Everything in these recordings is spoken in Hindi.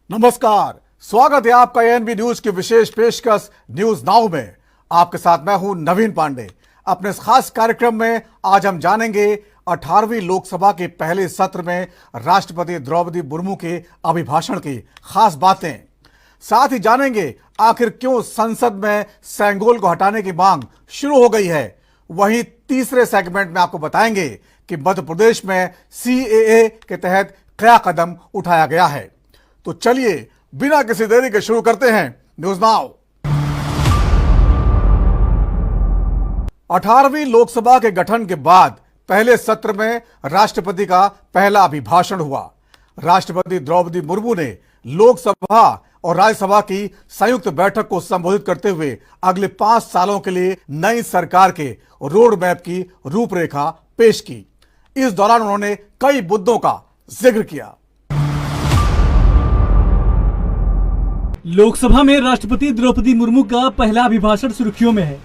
नमस्कार, स्वागत है आपका एएनबी न्यूज की विशेष पेशकश न्यूज नाउ में। आपके साथ मैं हूं नवीन पांडे। अपने इस खास कार्यक्रम में आज हम जानेंगे 18वीं लोकसभा के पहले सत्र में राष्ट्रपति द्रौपदी मुर्मू के अभिभाषण की खास बातें। साथ ही जानेंगे आखिर क्यों संसद में सेंगोल को हटाने की मांग शुरू हो गई है। वहीं तीसरे सेगमेंट में आपको बताएंगे कि मध्य प्रदेश में सीएए के तहत क्या कदम उठाया गया है। तो चलिए बिना किसी देरी के शुरू करते हैं न्यूज नाउ। 18वीं लोकसभा के गठन के बाद पहले सत्र में राष्ट्रपति का पहला अभिभाषण हुआ। राष्ट्रपति द्रौपदी मुर्मू ने लोकसभा और राज्यसभा की संयुक्त बैठक को संबोधित करते हुए अगले 5 सालों के लिए नई सरकार के रोड मैप की रूपरेखा पेश की। इस दौरान उन्होंने कई मुद्दों का जिक्र किया। लोकसभा में राष्ट्रपति द्रौपदी मुर्मू का पहला अभिभाषण सुर्खियों में है।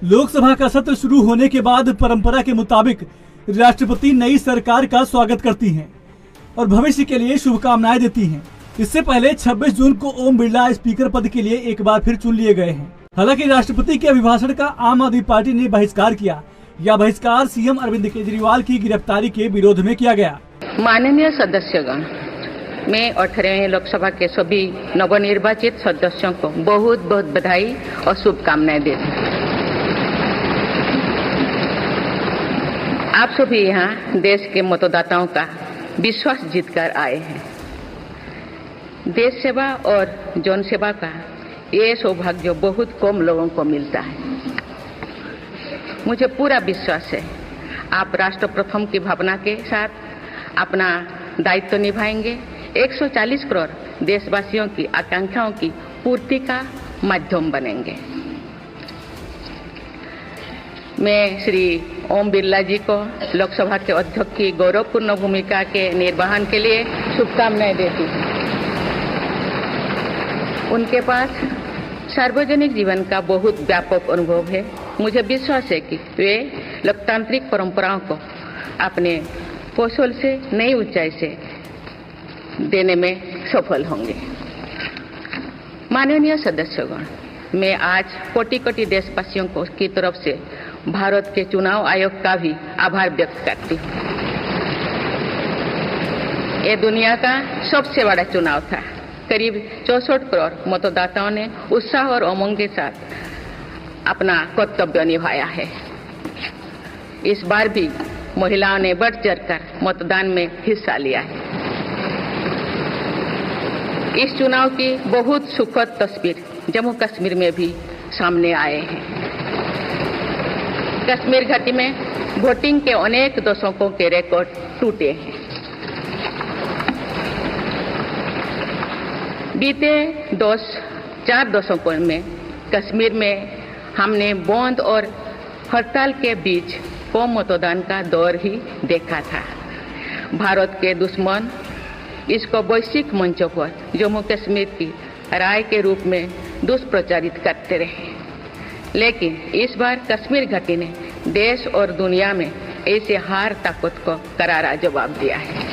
लोकसभा का सत्र शुरू होने के बाद परंपरा के मुताबिक राष्ट्रपति नई सरकार का स्वागत करती हैं और भविष्य के लिए शुभकामनाएं देती हैं। इससे पहले 26 जून को ओम बिरला स्पीकर पद के लिए एक बार फिर चुन लिए गए हैं। हालांकि राष्ट्रपति के अभिभाषण का आम आदमी पार्टी ने बहिष्कार किया। यह बहिष्कार सीएम अरविंद केजरीवाल की गिरफ्तारी के विरोध में किया गया। माननीय सदस्यगण, मैं 18वीं लोकसभा के सभी नवनिर्वाचित सदस्यों को बहुत बहुत बधाई और शुभकामनाएं देती हूँ। आप सभी यहाँ देश के मतदाताओं का विश्वास जीतकर आए हैं। देश सेवा और जन सेवा का ये सौभाग्य बहुत कम लोगों को मिलता है। मुझे पूरा विश्वास है आप राष्ट्र प्रथम की भावना के साथ अपना दायित्व निभाएंगे। 140 करोड़ देशवासियों की आकांक्षाओं की पूर्ति का माध्यम बनेंगे। मैं श्री ओम बिरला जी को लोकसभा के अध्यक्ष की गौरवपूर्ण भूमिका के निर्वहन के लिए शुभकामनाएं देती हूँ। उनके पास सार्वजनिक जीवन का बहुत व्यापक अनुभव है। मुझे विश्वास है कि वे लोकतांत्रिक परंपराओं को अपने कौशल से नई ऊंचाई से देने में सफल होंगे। माननीय सदस्यगण, मैं आज कोटि कोटि देशवासियों को की तरफ से भारत के चुनाव आयोग का भी आभार व्यक्त करती हूँ। ये दुनिया का सबसे बड़ा चुनाव था। करीब 64 करोड़ मतदाताओं ने उत्साह और उमंग के साथ अपना कर्तव्य निभाया है। इस बार भी महिलाओं ने बढ़ चढ़कर मतदान में हिस्सा लिया है। इस चुनाव की बहुत सुखद तस्वीर जम्मू कश्मीर में भी सामने आए हैं। कश्मीर घाटी में वोटिंग के अनेक दशकों के रिकॉर्ड टूटे हैं। बीते 4 दशकों में कश्मीर में हमने बंद और हड़ताल के बीच कम मतदान का दौर ही देखा था। भारत के दुश्मन इसको वैश्विक मंचों पर जम्मू कश्मीर की राय के रूप में दुष्प्रचारित करते रहे। लेकिन इस बार कश्मीर घाटी ने देश और दुनिया में ऐसे हार ताकत को करारा जवाब दिया है।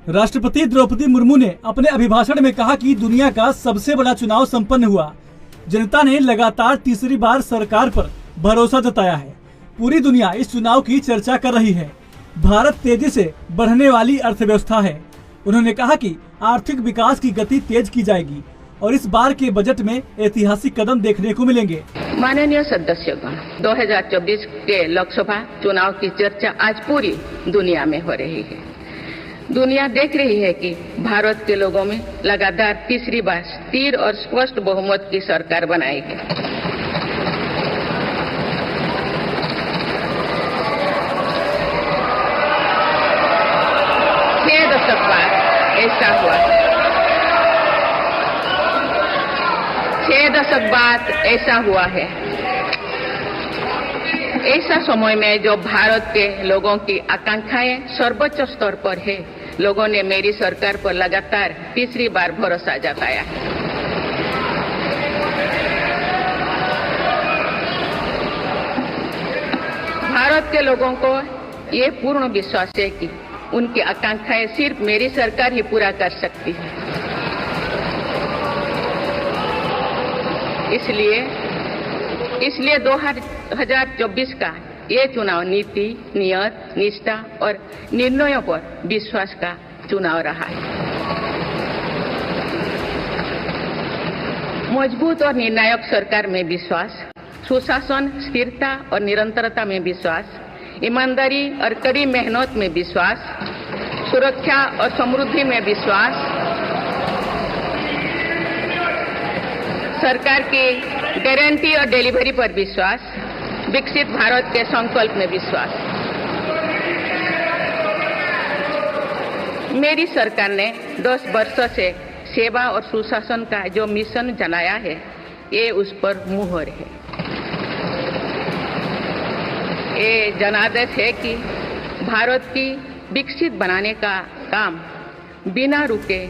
राष्ट्रपति द्रौपदी मुर्मू ने अपने अभिभाषण में कहा कि दुनिया का सबसे बड़ा चुनाव संपन्न हुआ। जनता ने लगातार तीसरी बार सरकार पर भरोसा जताया है। पूरी दुनिया इस चुनाव की चर्चा कर रही है। भारत तेजी से बढ़ने वाली अर्थव्यवस्था है। उन्होंने कहा कि आर्थिक विकास की गति तेज की जाएगी और इस बार के बजट में ऐतिहासिक कदम देखने को मिलेंगे। माननीय सदस्यगण, 2024 के लोकसभा चुनाव की चर्चा आज पूरी दुनिया में हो रही है। दुनिया देख रही है कि भारत के लोगों में लगातार तीसरी बार स्थिर और स्पष्ट बहुमत की सरकार बनाई है। ऐसा हुआ 6 दशक बाद ऐसा हुआ है। ऐसा समय में जो भारत के लोगों की आकांक्षाएं सर्वोच्च स्तर पर है, लोगों ने मेरी सरकार पर लगातार तीसरी बार भरोसा जताया है। के लोगों को ये पूर्ण विश्वास है कि उनकी आकांक्षाएं सिर्फ मेरी सरकार ही पूरा कर सकती है। इसलिए 2024 का ये चुनाव नीति, नियत, निष्ठा और निर्णयों पर विश्वास का चुनाव रहा है। मजबूत और निर्णायक सरकार में विश्वास, सुशासन, स्थिरता और निरंतरता में विश्वास, ईमानदारी और कड़ी मेहनत में विश्वास, सुरक्षा और समृद्धि में विश्वास, सरकार की गारंटी और डिलीवरी पर विश्वास, विकसित भारत के संकल्प में विश्वास। मेरी सरकार ने 10 वर्षों से सेवा और सुशासन का जो मिशन जनाया है, ये उस पर मुहर है। ये जनादेश है कि भारत की विकसित बनाने का काम बिना रुके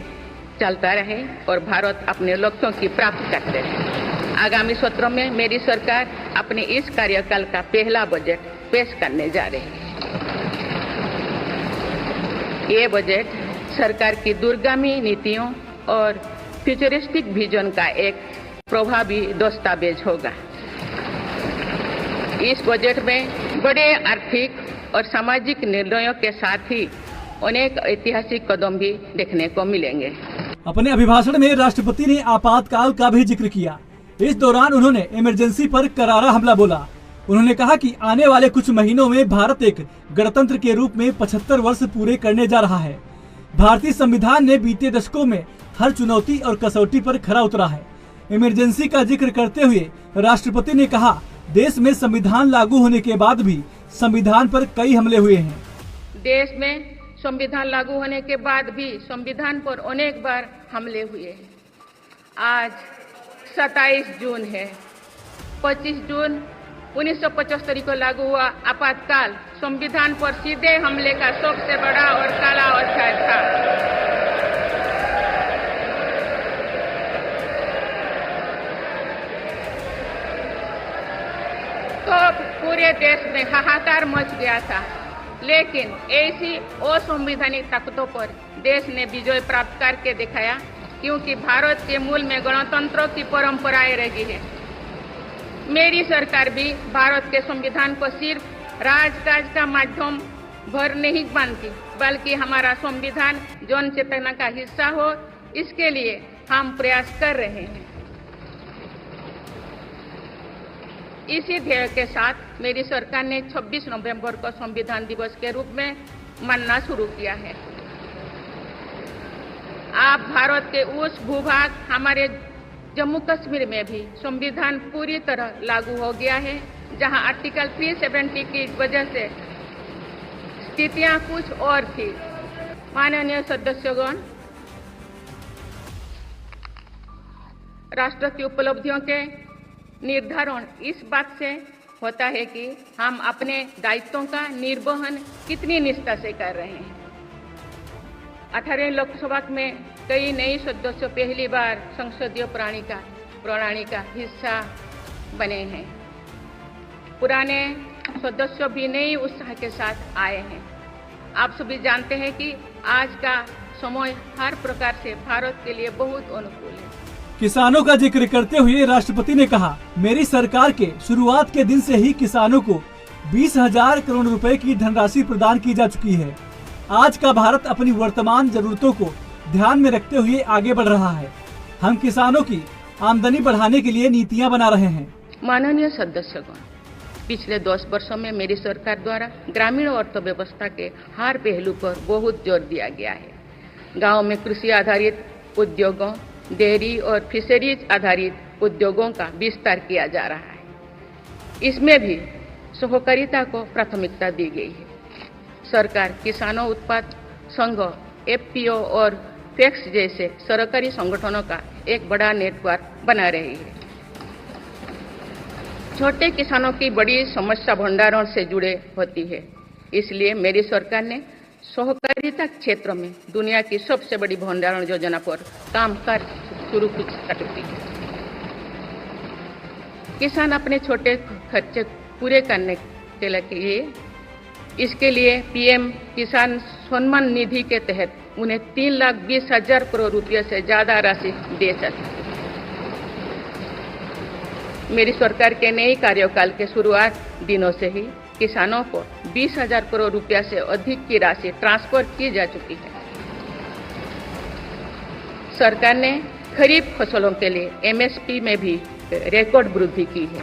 चलता रहे और भारत अपने लक्ष्यों की प्राप्ति करते रहे। आगामी सत्र में मेरी सरकार अपने इस कार्यकाल का पहला बजट पेश करने जा रही है। ये बजट सरकार की दूरगामी नीतियों और फ्यूचरिस्टिक विजन का एक प्रभावी दस्तावेज होगा। इस बजट में बड़े आर्थिक और सामाजिक निर्णयों के साथ ही अनेक ऐतिहासिक कदम भी देखने को मिलेंगे। अपने अभिभाषण में राष्ट्रपति ने आपातकाल का भी जिक्र किया। इस दौरान उन्होंने इमरजेंसी पर करारा हमला बोला। उन्होंने कहा कि आने वाले कुछ महीनों में भारत एक गणतंत्र के रूप में 75 वर्ष पूरे करने जा रहा है। भारतीय संविधान ने बीते दशकों में हर चुनौती और कसौटी पर खरा उतरा है। इमरजेंसी का जिक्र करते हुए राष्ट्रपति ने कहा, देश में संविधान लागू होने के बाद भी संविधान पर कई हमले हुए हैं। देश में संविधान लागू होने के बाद भी संविधान पर अनेक बार हमले हुए हैं। आज 27 जून है। 25 जून 1975 को लागू हुआ आपातकाल संविधान पर सीधे हमले का सबसे बड़ा और काला अध्याय था। तो पूरे देश में हाहाकार मच गया था, लेकिन ऐसी असंवैधानिक ताकतों पर देश ने विजय प्राप्त करके दिखाया, क्योंकि भारत के मूल में गणतंत्र की परंपराएं रही है। मेरी सरकार भी भारत के संविधान को सिर्फ राजकाज का माध्यम भर नहीं मानती, बल्कि हमारा संविधान जन चेतना का हिस्सा हो, इसके लिए हम प्रयास कर रहे हैं। इसी ध्येय के साथ मेरी सरकार ने 26 नवंबर को संविधान दिवस के रूप में मानना शुरू किया है। अब भारत के उस भूभाग हमारे जम्मू कश्मीर में भी संविधान पूरी तरह लागू हो गया है, जहां आर्टिकल 370 की वजह से स्थितियां कुछ और थी। माननीय सदस्यगण, राष्ट्र की उपलब्धियों के निर्धारण इस बात से होता है कि हम अपने दायित्वों का निर्वहन कितनी निष्ठा से कर रहे हैं। 18 लोकसभा में कई नए सदस्य पहली बार संसदीय प्रणाली का हिस्सा बने हैं। पुराने सदस्य भी नए उत्साह के साथ आए हैं। आप सभी जानते हैं कि आज का समय हर प्रकार से भारत के लिए बहुत अनुकूल है। किसानों का जिक्र करते हुए राष्ट्रपति ने कहा, मेरी सरकार के शुरुआत के दिन से ही किसानों को 20,000 करोड़ रुपए की धनराशि प्रदान की जा चुकी है। आज का भारत अपनी वर्तमान जरूरतों को ध्यान में रखते हुए आगे बढ़ रहा है। हम किसानों की आमदनी बढ़ाने के लिए नीतियां बना रहे हैं। माननीय सदस्यगण, पिछले 10 वर्षों में मेरी सरकार द्वारा ग्रामीण अर्थव्यवस्था के हर पहलू पर बहुत जोर दिया गया है। गाँव में कृषि आधारित उद्योगों, डेयरी और फिशरीज आधारित उद्योगों का विस्तार किया जा रहा है। इसमें भी सहकारिता को प्राथमिकता दी गई है। सरकार किसानों उत्पाद संघ, एफपीओ और पैक्स जैसे सरकारी संगठनों का एक बड़ा नेटवर्क बना रही है। छोटे किसानों की बड़ी समस्या भंडारण से जुड़े होती है, इसलिए मेरी सरकार ने सहकारिता क्षेत्र में दुनिया की सबसे बड़ी भंडारण योजना पर काम कर शुरू कर दी है। किसान अपने छोटे खर्चे पूरे करने के लिए इसके लिए पीएम किसान सम्मान निधि के तहत उन्हें 3,20,000 करोड़ रुपये से ज्यादा राशि दे सके। मेरी सरकार के नए कार्यकाल के शुरुआत दिनों से ही किसानों को 20,000 करोड़ रुपया से अधिक की राशि ट्रांसफर की जा चुकी है। सरकार ने खरीफ फसलों के लिए एमएसपी में भी रिकॉर्ड वृद्धि की है।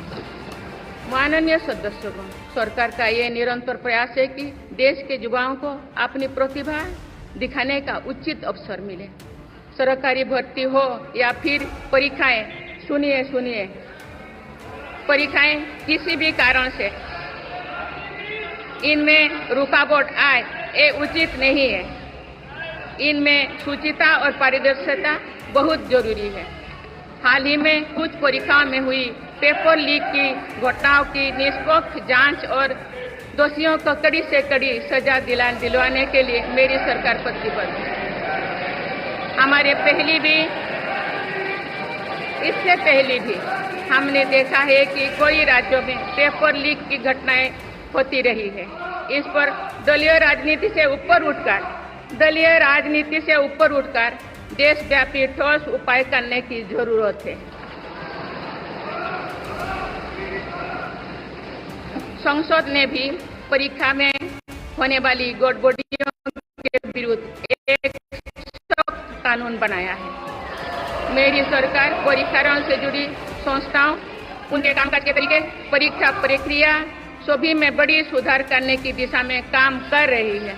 माननीय सदस्यगण, सरकार का ये निरंतर प्रयास है कि देश के युवाओं को अपनी प्रतिभा दिखाने का उचित अवसर मिले। सरकारी भर्ती हो या फिर परीक्षाएं, सुनिए, परीक्षाएं किसी भी कारण से इनमें रुकावट आए, ये उचित नहीं है। इनमें शुचिता और पारदर्शिता बहुत जरूरी है। हाल ही में कुछ परीक्षाओं में हुई पेपर लीक की घटनाओं की निष्पक्ष जांच और दोषियों को कड़ी से कड़ी सजा दिलवाने के लिए मेरी सरकार प्रतिबद्ध है। इससे पहले भी हमने देखा है कि कई राज्यों में पेपर लीक की घटनाएं होती रही है। इस पर दलीय राजनीति से ऊपर उठकर देशव्यापी ठोस उपाय करने की जरूरत है। संसद ने भी परीक्षा में होने वाली गड़बड़ियों के विरुद्ध एक सख्त कानून बनाया है। मेरी सरकार परीक्षाओं से जुड़ी संस्थाओं, उनके कामकाज के तरीके, परीक्षा प्रक्रिया सभी में बड़ी सुधार करने की दिशा में काम कर रही है।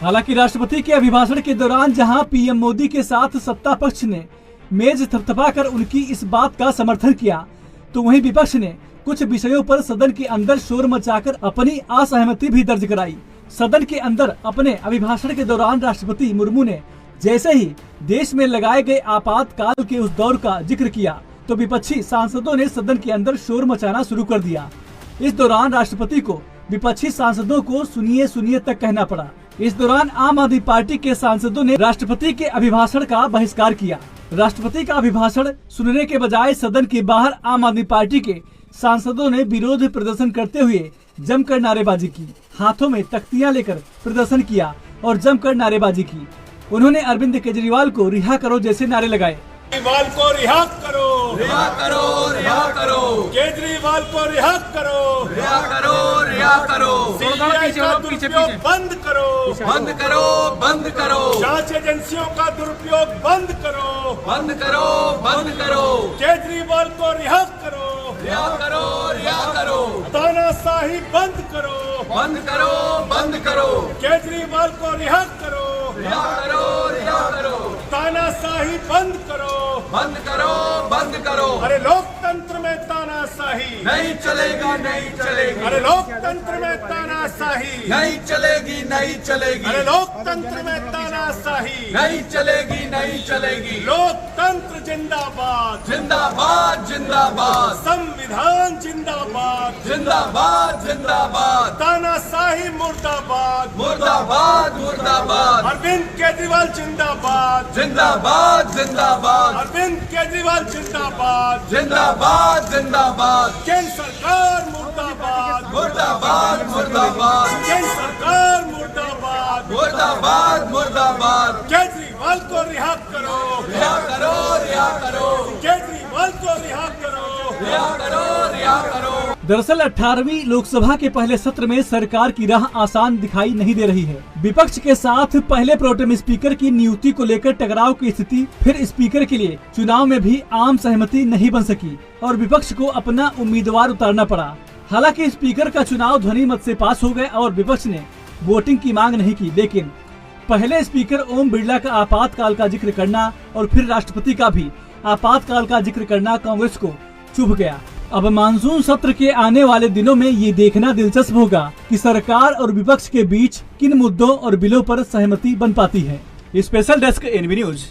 हालांकि राष्ट्रपति के अभिभाषण के दौरान जहां पीएम मोदी के साथ सत्ता पक्ष ने मेज थपथपाकर उनकी इस बात का समर्थन किया, तो वहीं विपक्ष ने कुछ विषयों पर सदन के अंदर शोर मचाकर अपनी असहमति भी दर्ज कराई। सदन के अंदर अपने अभिभाषण के दौरान राष्ट्रपति मुर्मू ने जैसे ही देश में लगाए गए आपातकाल के उस दौर का जिक्र किया, तो विपक्षी सांसदों ने सदन के अंदर शोर मचाना शुरू कर दिया। इस दौरान राष्ट्रपति को विपक्षी सांसदों को सुनिए तक कहना पड़ा। इस दौरान आम आदमी पार्टी के सांसदों ने राष्ट्रपति के अभिभाषण का बहिष्कार किया। राष्ट्रपति का अभिभाषण सुनने के बजाय सदन के बाहर आम आदमी पार्टी के सांसदों ने विरोध प्रदर्शन करते हुए जमकर नारेबाजी की, हाथों में तख्तियां लेकर प्रदर्शन किया और जमकर नारेबाजी की। उन्होंने अरविंद केजरीवाल को रिहा करो जैसे नारे लगाए। केजरीवाल को रिहा करो, रिहा करो, रिहा करो, केजरीवाल को रिहा करो, रिहा करो, रिहा करो, सीबीआई का दुरुपयोग बंद करो, बंद करो, बंद करो, जांच एजेंसियों का दुरुपयोग बंद करो, बंद करो, बंद करो, केजरीवाल को रिहा करो, रिहा करो, रिहा करो, तानाशाही बंद करो, बंद करो, बंद करो, केजरीवाल को रिहा करो, रिहा करो, रिहा करो, तानाशाही बंद करो, बंद करो, बंद करो। अरे लोकतंत्र में तानाशाही नहीं चलेगी, नहीं चलेगी। अरे लोकतंत्र में तानाशाही नहीं चलेगी, नहीं चलेगी। अरे लोकतंत्र में तानाशाही नहीं चलेगी, नहीं चलेगी। लोकतंत्र जिंदाबाद, जिंदाबाद, जिंदाबाद, संविधान जिंदाबाद, जिंदाबाद, जिंदाबाद, तानाशाही मुर्दाबाद, मुर्दाबाद, मुर्दाबाद, अरविंद केजरीवाल जिंदाबाद, जिंदाबाद, जिंदाबाद, अरविंद केजरीवाल जिंदाबाद, जिंदाबाद, जिंदाबाद, केंद्र सरकार मुर्दाबाद, मुर्दाबाद, मुर्दाबाद, केंद्र सरकार मुर्दाबाद, मुर्दाबाद, मुर्दाबाद, केजरीवाल को रिहा करो, रिहा करो, रिहा करो, केजरीवाल को रिहा करो, रिहा करो, रिहा करो। दरअसल 18वीं लोकसभा के पहले सत्र में सरकार की राह आसान दिखाई नहीं दे रही है। विपक्ष के साथ पहले प्रोटेम स्पीकर की नियुक्ति को लेकर टकराव की स्थिति, फिर स्पीकर के लिए चुनाव में भी आम सहमति नहीं बन सकी और विपक्ष को अपना उम्मीदवार उतारना पड़ा। हालांकि स्पीकर का चुनाव ध्वनि मत से पास हो गया और विपक्ष ने वोटिंग की मांग नहीं की, लेकिन पहले स्पीकर ओम बिरला का आपातकाल का जिक्र करना और फिर राष्ट्रपति का भी आपातकाल का जिक्र करना कांग्रेस को चुभ गया। अब मानसून सत्र के आने वाले दिनों में ये देखना दिलचस्प होगा कि सरकार और विपक्ष के बीच किन मुद्दों और बिलों पर सहमति बन पाती है। Special desk NB news.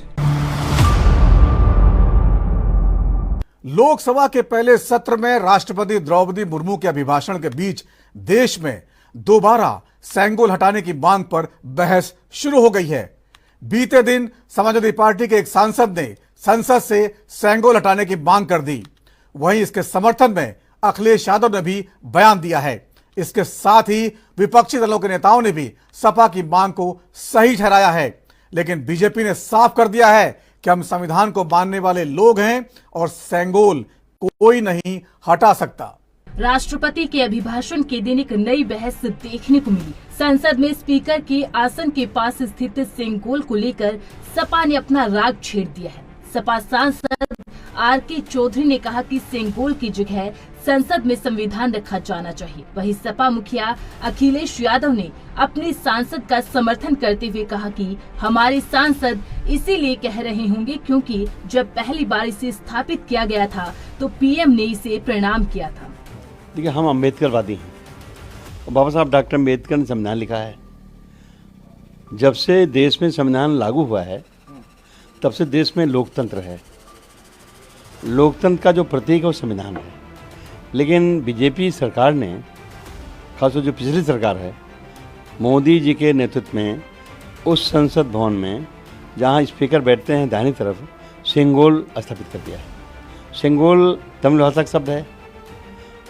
लोकसभा के पहले सत्र में राष्ट्रपति द्रौपदी मुर्मू के अभिभाषण के बीच देश में दोबारा सेंगोल हटाने की मांग पर बहस शुरू हो गई है। बीते दिन समाजवादी पार्टी के एक सांसद ने संसद से सेंगोल हटाने की मांग कर दी। वहीं इसके समर्थन में अखिलेश यादव ने भी बयान दिया है। इसके साथ ही विपक्षी दलों के नेताओं ने भी सपा की मांग को सही ठहराया है, लेकिन बीजेपी ने साफ कर दिया है कि हम संविधान को मानने वाले लोग हैं और सेंगोल कोई नहीं हटा सकता। राष्ट्रपति के अभिभाषण के दिन एक नई बहस देखने को मिली। संसद में स्पीकर के आसन के पास स्थित सेंगोल को लेकर सपा ने अपना राग छेड़ दिया है। सपा सांसद आर.के. चौधरी ने कहा कि सेंगोल की जगह संसद में संविधान रखा जाना चाहिए। वहीं सपा मुखिया अखिलेश यादव ने अपने सांसद का समर्थन करते हुए कहा कि हमारे सांसद इसीलिए कह रहे होंगे क्योंकि जब पहली बार इसे स्थापित किया गया था तो पीएम ने इसे प्रणाम किया था। देखिए, हम अम्बेडकरवादी हैं। बाबा साहब डॉक्टर अम्बेडकर ने संविधान लिखा है। जब से देश में संविधान लागू हुआ है तब से देश में लोकतंत्र है। लोकतंत्र का जो प्रतीक है वो संविधान है। लेकिन बीजेपी सरकार ने, खासतौर जो पिछली सरकार है, मोदी जी के नेतृत्व में उस संसद भवन में जहाँ स्पीकर बैठते हैं दाहिनी तरफ, सेंगोल स्थापित कर दिया है। सेंगोल तमिल भाषा का शब्द है।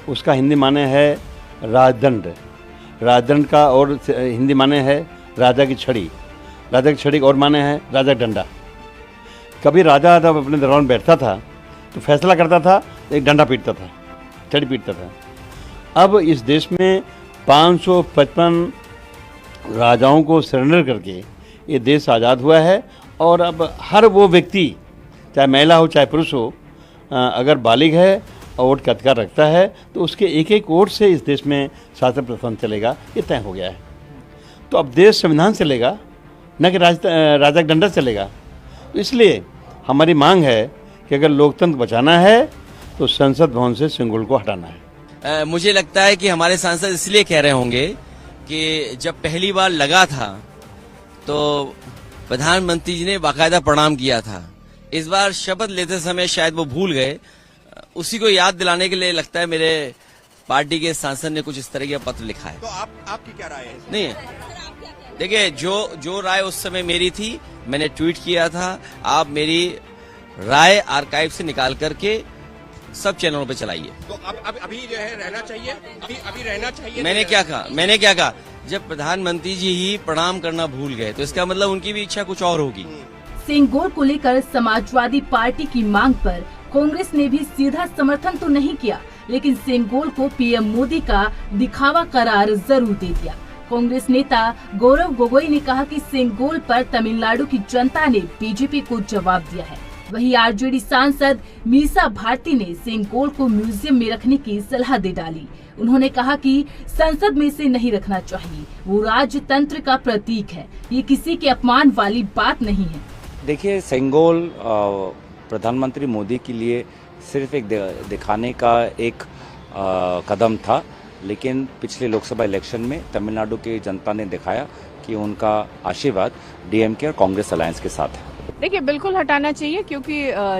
उसका हिंदी माने है राजदंड। राजदंड का और हिंदी माने है राजा की छड़ी। राजा की छड़ी और माने है राजा डंडा। कभी राजा जब अपने दरबार में बैठता था तो फैसला करता था, एक डंडा पीटता था, छड़ी पीटता था। अब इस देश में 555 राजाओं को सरेंडर करके ये देश आज़ाद हुआ है और अब हर वो व्यक्ति, चाहे महिला हो चाहे पुरुष हो, अगर बालिग है और वोट का अधिकार रखता है तो उसके एक एक वोट से इस देश में शासन प्रशासन चलेगा, ये तय हो गया है। तो अब देश संविधान चलेगा, न कि राजा का डंडा चलेगा। तो इसलिए हमारी मांग है कि अगर लोकतंत्र बचाना है तो संसद भवन से सेंगोल को हटाना है। मुझे लगता है कि हमारे सांसद इसलिए कह रहे होंगे कि जब पहली बार लगा था तो प्रधानमंत्री जी ने बाकायदा प्रणाम किया था। इस बार शपथ लेते समय शायद वो भूल गए। उसी को याद दिलाने के लिए लगता है मेरे पार्टी के सांसद ने कुछ इस तरह का पत्र लिखा है। तो आपकी क्या राय है? नहीं, देखिए, जो राय उस समय मेरी थी, मैंने ट्वीट किया था। आप मेरी राय आर्काइव से निकाल करके सब चैनलों पे चलाइए। तो अभी जो है रहना चाहिए, अभी रहना चाहिए। मैंने क्या कहा जब प्रधानमंत्री जी ही प्रणाम करना भूल गए तो इसका मतलब उनकी भी इच्छा कुछ और होगी। सेंगोल को लेकर समाजवादी पार्टी की मांग पर कांग्रेस ने भी सीधा समर्थन तो नहीं किया, लेकिन सेंगोल को पीएम मोदी का दिखावा करार जरूर दे दिया। कांग्रेस नेता गौरव गोगोई ने कहा कि सेंगोल पर तमिलनाडु की जनता ने बीजेपी को जवाब दिया है। वहीं आरजेडी सांसद मीसा भारती ने सेंगोल को म्यूजियम में रखने की सलाह दे डाली। उन्होंने कहा कि संसद में इसे नहीं रखना चाहिए, वो राजतंत्र का प्रतीक है, ये किसी के अपमान वाली बात नहीं है। देखिए, सेंगोल प्रधानमंत्री मोदी के लिए सिर्फ एक दिखाने का एक कदम था, लेकिन पिछले लोकसभा इलेक्शन में तमिलनाडु की जनता ने दिखाया कि उनका आशीर्वाद डीएमके और कांग्रेस अलायंस के साथ है। देखिए, बिल्कुल हटाना चाहिए क्योंकि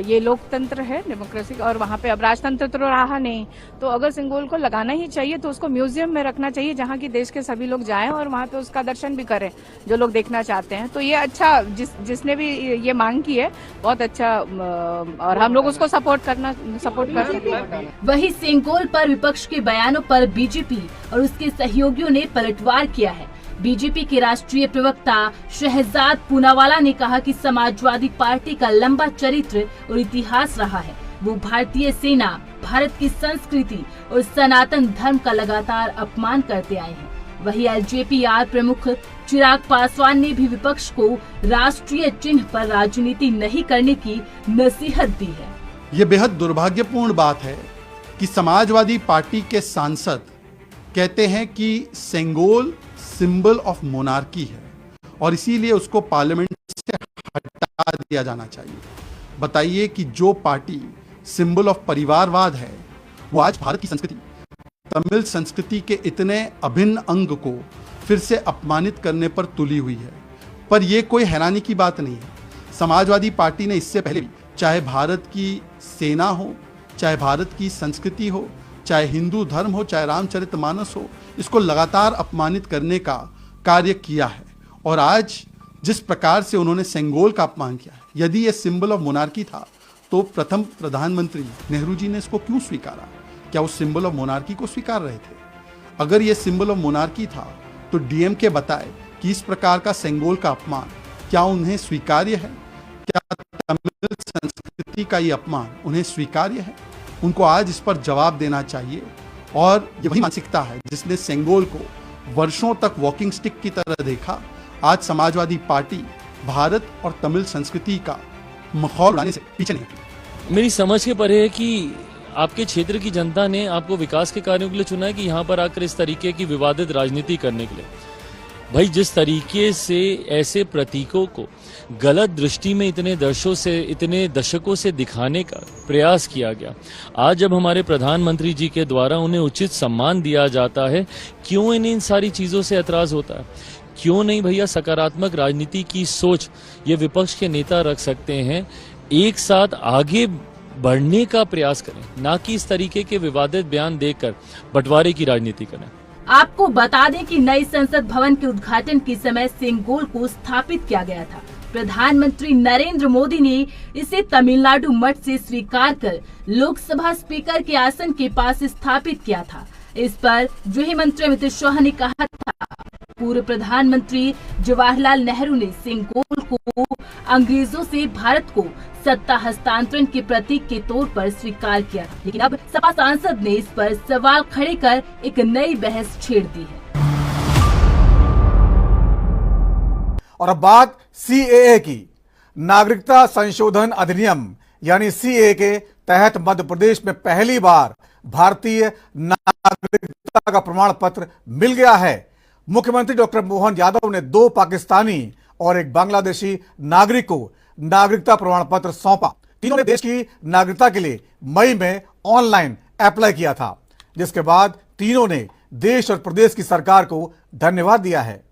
ये लोकतंत्र है, डेमोक्रेसी, और वहाँ पे अब राजतंत्र तो रहा नहीं। तो अगर सेंगोल को लगाना ही चाहिए तो उसको म्यूजियम में रखना चाहिए जहाँ की देश के सभी लोग जाएं और वहाँ पे उसका दर्शन भी करें जो लोग देखना चाहते हैं। तो ये अच्छा, जिसने भी ये मांग की है बहुत अच्छा, और हम लोग उसको सपोर्ट कर सकते हैं। वही सेंगोल पर विपक्ष के बयानों पर बीजेपी और उसके सहयोगियों ने पलटवार किया है। बीजेपी के राष्ट्रीय प्रवक्ता शहजाद पूनावाला ने कहा कि समाजवादी पार्टी का लंबा चरित्र और इतिहास रहा है। वो भारतीय सेना, भारत की संस्कृति और सनातन धर्म का लगातार अपमान करते आए हैं। वहीं एलजेपी-आर प्रमुख चिराग पासवान ने भी विपक्ष को राष्ट्रीय चिन्ह पर राजनीति नहीं करने की नसीहत दी है। ये बेहद दुर्भाग्यपूर्ण बात है कि समाजवादी पार्टी के सांसद कहते हैं कि सेंगोल सिंबल ऑफ मोनार्की है और इसीलिए उसको पार्लियामेंट से हटा दिया जाना चाहिए। बताइए कि जो पार्टी सिंबल ऑफ परिवारवाद है वो आज भारत की संस्कृति, तमिल संस्कृति के इतने अभिन्न अंग को फिर से अपमानित करने पर तुली हुई है। पर यह कोई हैरानी की बात नहीं है। समाजवादी पार्टी ने इससे पहले भी, चाहे भारत की सेना हो, चाहे भारत की संस्कृति हो, चाहे हिंदू धर्म हो, चाहे रामचरितमानस हो, इसको लगातार अपमानित करने का कार्य किया है। और आज जिस प्रकार से उन्होंने सेंगोल का अपमान किया है, यदि ये सिंबल ऑफ मोनार्की था तो प्रथम प्रधानमंत्री नेहरू जी ने इसको क्यों स्वीकारा? क्या वो सिंबल ऑफ मोनार्की को स्वीकार रहे थे? अगर ये सिंबल ऑफ मोनार्की था तो डीएमके बताए कि इस प्रकार का सेंगोल का अपमान क्या उन्हें स्वीकार्य है? क्या तमिल संस्कृति का ये अपमान उन्हें स्वीकार्य है? उनको आज इस पर जवाब देना चाहिए। और ये वही मानसिकता है जिसने सेंगोल को वर्षों तक वॉकिंग स्टिक की तरह देखा। आज समाजवादी पार्टी भारत और तमिल संस्कृति का मखौल उड़ाने से पीछे नहीं हटी। मेरी समझ के परे है कि आपके क्षेत्र की जनता ने आपको विकास के कार्यों के लिए चुना है कि यहाँ पर आकर इस तरीके की विवादित राजनीति करने के लिए। भाई, जिस तरीके से ऐसे प्रतीकों को गलत दृष्टि में इतने दशकों से दिखाने का प्रयास किया गया, आज जब हमारे प्रधानमंत्री जी के द्वारा उन्हें उचित सम्मान दिया जाता है, क्यों इन सारी चीजों से ऐतराज होता है? क्यों नहीं भैया सकारात्मक राजनीति की सोच ये विपक्ष के नेता रख सकते हैं, एक साथ आगे बढ़ने का प्रयास करें, ना कि इस तरीके के विवादित बयान देकर बंटवारे की राजनीति करें। आपको बता दें कि नई संसद भवन के उद्घाटन के समय सेंगोल को स्थापित किया गया था। प्रधानमंत्री नरेंद्र मोदी ने इसे तमिलनाडु मठ से स्वीकार कर लोकसभा स्पीकर के आसन के पास स्थापित किया था। इस पर गृह मंत्री अमित शाह ने कहा था, पूर्व प्रधानमंत्री जवाहरलाल नेहरू ने सेंगोल को अंग्रेजों से भारत को सत्ता हस्तांतरण के प्रतीक के तौर पर स्वीकार किया था, लेकिन अब सपा सांसद ने इस पर सवाल खड़े कर एक नई बहस छेड़ दी है। और अब बात सीएए की। नागरिकता संशोधन अधिनियम यानी सीएए के तहत मध्य प्रदेश में पहली बार भारतीय नागरिकता का प्रमाण पत्र मिल गया है। मुख्यमंत्री डॉक्टर मोहन यादव ने 2 पाकिस्तानी और 1 बांग्लादेशी नागरिक को नागरिकता प्रमाण पत्र सौंपा। तीनों ने देश की नागरिकता के लिए मई में ऑनलाइन अप्लाई किया था, जिसके बाद तीनों ने देश और प्रदेश की सरकार को धन्यवाद दिया है।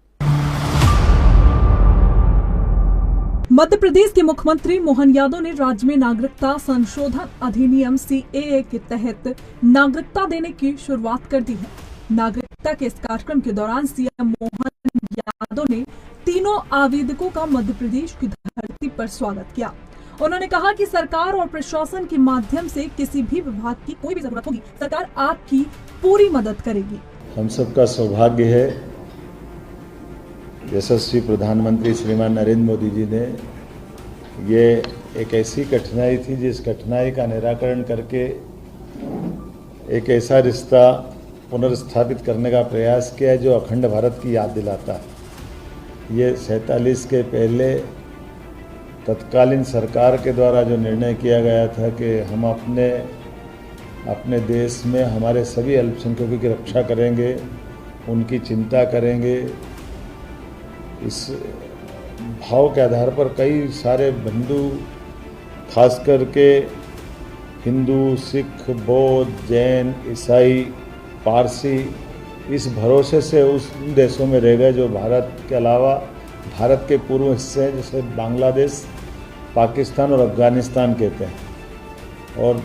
मध्य प्रदेश के मुख्यमंत्री मोहन यादव ने राज्य में नागरिकता संशोधन अधिनियम सीएए के तहत नागरिकता देने की शुरुआत कर दी है। नागरिकता के इस कार्यक्रम के दौरान सीएम मोहन यादव ने तीनों आवेदकों का मध्य प्रदेश की धरती पर स्वागत किया। उन्होंने कहा कि सरकार और प्रशासन के माध्यम से किसी भी विभाग की कोई भी जरूरत होगी, सरकार आपकी पूरी मदद करेगी। हम सबका सौभाग्य है, यशस्वी प्रधानमंत्री श्रीमान नरेंद्र मोदी जी ने ये एक ऐसी कठिनाई थी जिस कठिनाई का निराकरण करके एक ऐसा रिश्ता पुनर्स्थापित करने का प्रयास किया जो अखंड भारत की याद दिलाता है। ये 47 के पहले तत्कालीन सरकार के द्वारा जो निर्णय किया गया था कि हम अपने देश में हमारे सभी अल्पसंख्यकों की रक्षा करेंगे, उनकी चिंता करेंगे, इस भाव के आधार पर कई सारे बंधु, खास करके हिंदू, सिख, बौद्ध, जैन, ईसाई, पारसी, इस भरोसे से उस देशों में रह गए जो भारत के अलावा भारत के पूर्व हिस्से हैं, जैसे बांग्लादेश, पाकिस्तान और अफगानिस्तान कहते हैं। और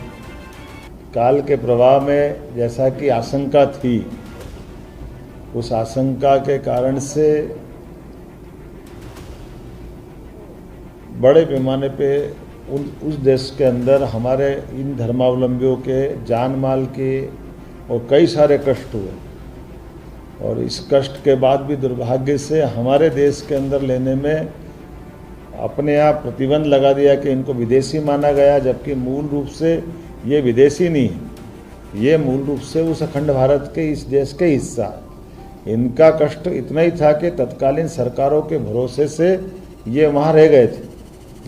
काल के प्रवाह में जैसा कि आशंका थी, उस आशंका के कारण से बड़े पैमाने पे उस देश के अंदर हमारे इन धर्मावलंबियों के जान माल के और कई सारे कष्ट हुए। और इस कष्ट के बाद भी दुर्भाग्य से हमारे देश के अंदर लेने में अपने आप प्रतिबंध लगा दिया कि इनको विदेशी माना गया, जबकि मूल रूप से ये विदेशी नहीं है, ये मूल रूप से उस अखंड भारत के इस देश के हिस्सा है। इनका कष्ट इतना ही था कि तत्कालीन सरकारों के भरोसे से ये वहाँ रह गए थे,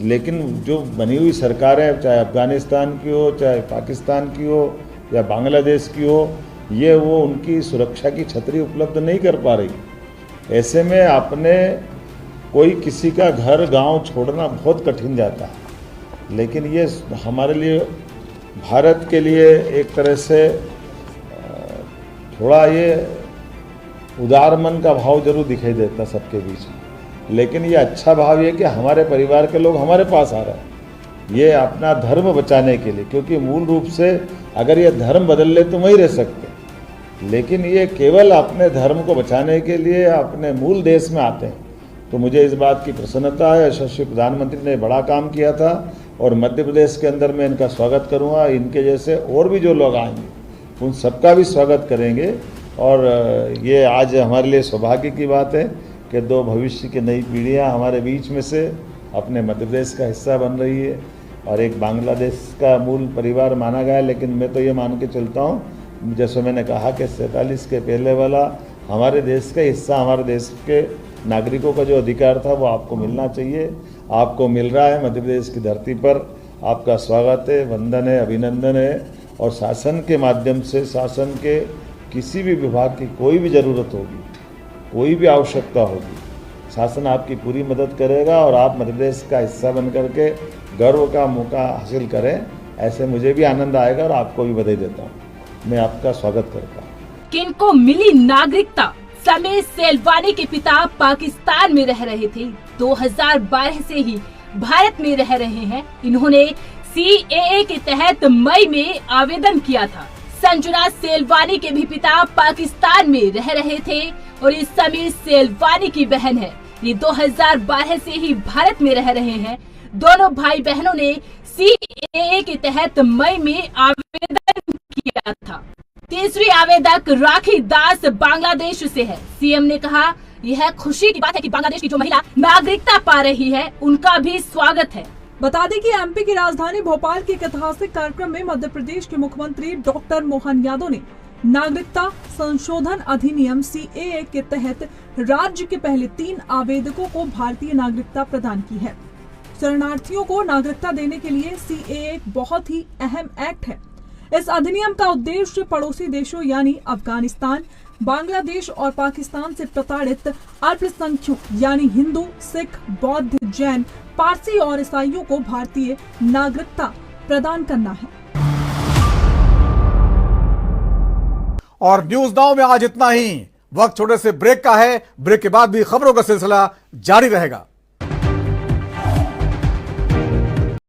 लेकिन जो बनी हुई सरकारें, चाहे अफगानिस्तान की हो, चाहे पाकिस्तान की हो या बांग्लादेश की हो, ये वो उनकी सुरक्षा की छतरी उपलब्ध नहीं कर पा रही। ऐसे में आपने कोई किसी का घर गांव छोड़ना बहुत कठिन जाता है, लेकिन ये हमारे लिए, भारत के लिए एक तरह से थोड़ा ये उदार मन का भाव जरूर दिखाई देता सबके बीच में, लेकिन ये अच्छा भाव ये कि हमारे परिवार के लोग हमारे पास आ रहे हैं, ये अपना धर्म बचाने के लिए, क्योंकि मूल रूप से अगर ये धर्म बदल ले तो वहीं रह सकते, लेकिन ये केवल अपने धर्म को बचाने के लिए अपने मूल देश में आते हैं। तो मुझे इस बात की प्रसन्नता है, यशस्वी प्रधानमंत्री ने बड़ा काम किया था और मध्य प्रदेश के अंदर मैं इनका स्वागत करूंगा। इनके जैसे और भी जो लोग आएंगे उन सबका भी स्वागत करेंगे और ये आज हमारे लिए सौभाग्य की बात है कि दो भविष्य की नई पीढ़ियां हमारे बीच में से अपने मध्य प्रदेश का हिस्सा बन रही है और एक बांग्लादेश का मूल परिवार माना गया है, लेकिन मैं तो ये मान के चलता हूँ, जैसे मैंने कहा कि 47 के पहले वाला हमारे देश का हिस्सा, हमारे देश के नागरिकों का जो अधिकार था वो आपको मिलना चाहिए, आपको मिल रहा है। मध्य प्रदेश की धरती पर आपका स्वागत है, वंदन है, अभिनंदन है। और शासन के माध्यम से शासन के किसी भी विभाग की कोई भी ज़रूरत होगी, कोई भी आवश्यकता होगी, शासन आपकी पूरी मदद करेगा और आप मध्य प्रदेश का हिस्सा बन करके गर्व का मौका हासिल करें, ऐसे मुझे भी आनंद आएगा और आपको भी बधाई देता हूँ। मैं आपका स्वागत करता हूँ। किनको मिली नागरिकता? समीर सेलवानी के पिता पाकिस्तान में रह रहे थे, 2012 से ही भारत में रह रहे हैं। इन्होंने CAA के तहत मई में आवेदन किया था। संजना सेलवानी के भी पिता पाकिस्तान में रह रहे थे और ये समीर सेलवानी की बहन है। ये 2012 से ही भारत में रह रहे हैं। दोनों भाई बहनों ने CAA के तहत मई में आवेदन किया था। तीसरी आवेदक राखी दास बांग्लादेश से है। सीएम ने कहा यह खुशी की बात है कि बांग्लादेश की जो महिला नागरिकता पा रही है उनका भी स्वागत है। बता दें कि एमपी की राजधानी भोपाल के एक ऐतिहासिक कार्यक्रम में मध्य प्रदेश के मुख्यमंत्री डॉक्टर मोहन यादव ने नागरिकता संशोधन अधिनियम CAA के तहत राज्य के पहले 3 आवेदकों को भारतीय नागरिकता प्रदान की है। शरणार्थियों को नागरिकता देने के लिए CAA एक बहुत ही अहम एक्ट है। इस अधिनियम का उद्देश्य पड़ोसी देशों यानी अफगानिस्तान, बांग्लादेश और पाकिस्तान से प्रताड़ित अल्पसंख्यकों यानी हिंदू, सिख, बौद्ध, जैन, पारसी और ईसाइयों को भारतीय नागरिकता प्रदान करना है। और न्यूज नाउ में आज इतना ही। वक्त छोटे से ब्रेक का है। ब्रेक के बाद भी खबरों का सिलसिला जारी रहेगा।